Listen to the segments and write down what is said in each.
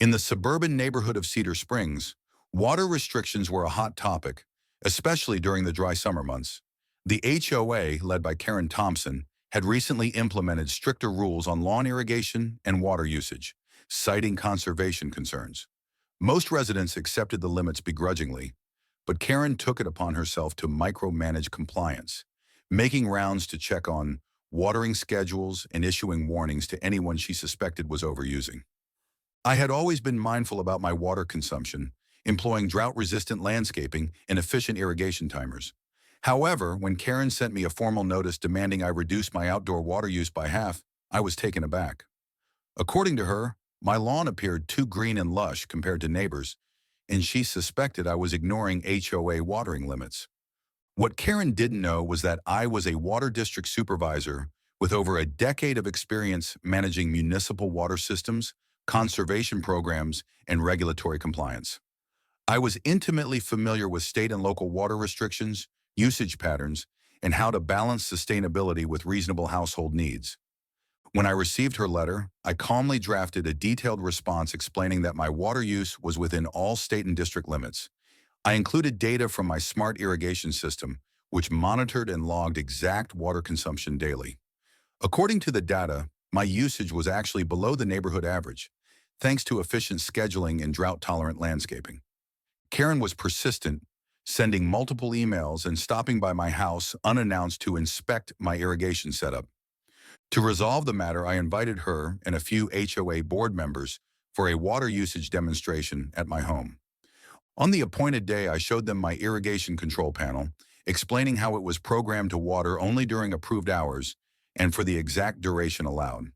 In the suburban neighborhood of Cedar Springs, water restrictions were a hot topic, especially during the dry summer months. The HOA, led by Karen Thompson, had recently implemented stricter rules on lawn irrigation and water usage, citing conservation concerns. Most residents accepted the limits begrudgingly, but Karen took it upon herself to micromanage compliance, making rounds to check on watering schedules and issuing warnings to anyone she suspected was overusing. I had always been mindful about my water consumption, employing drought-resistant landscaping and efficient irrigation timers. However, when Karen sent me a formal notice demanding I reduce my outdoor water use by half, I was taken aback. According to her, my lawn appeared too green and lush compared to neighbors, and she suspected I was ignoring HOA watering limits. What Karen didn't know was that I was a water district supervisor with over a decade of experience managing municipal water systems, conservation programs, and regulatory compliance. I was intimately familiar with state and local water restrictions, usage patterns, and how to balance sustainability with reasonable household needs. When I received her letter, I calmly drafted a detailed response explaining that my water use was within all state and district limits. I included data from my smart irrigation system, which monitored and logged exact water consumption daily. According to the data, my usage was actually below the neighborhood average, thanks to efficient scheduling and drought-tolerant landscaping. Karen was persistent, sending multiple emails and stopping by my house unannounced to inspect my irrigation setup. To resolve the matter, I invited her and a few HOA board members for a water usage demonstration at my home. On the appointed day, I showed them my irrigation control panel, explaining how it was programmed to water only during approved hours and for the exact duration allowed.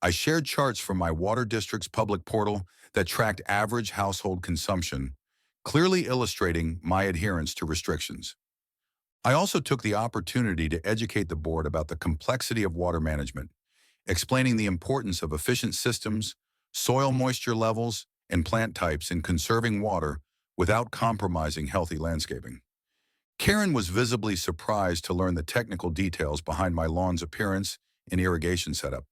I shared charts from my water district's public portal that tracked average household consumption, clearly illustrating my adherence to restrictions. I also took the opportunity to educate the board about the complexity of water management, explaining the importance of efficient systems, soil moisture levels, and plant types in conserving water without compromising healthy landscaping. Karen was visibly surprised to learn the technical details behind my lawn's appearance and irrigation setup.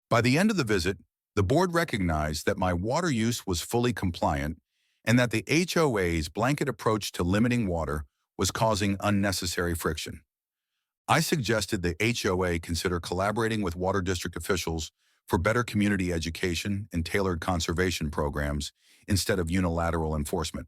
By the end of the visit, the board recognized that my water use was fully compliant and that the HOA's blanket approach to limiting water was causing unnecessary friction. I suggested the HOA consider collaborating with water district officials for better community education and tailored conservation programs instead of unilateral enforcement.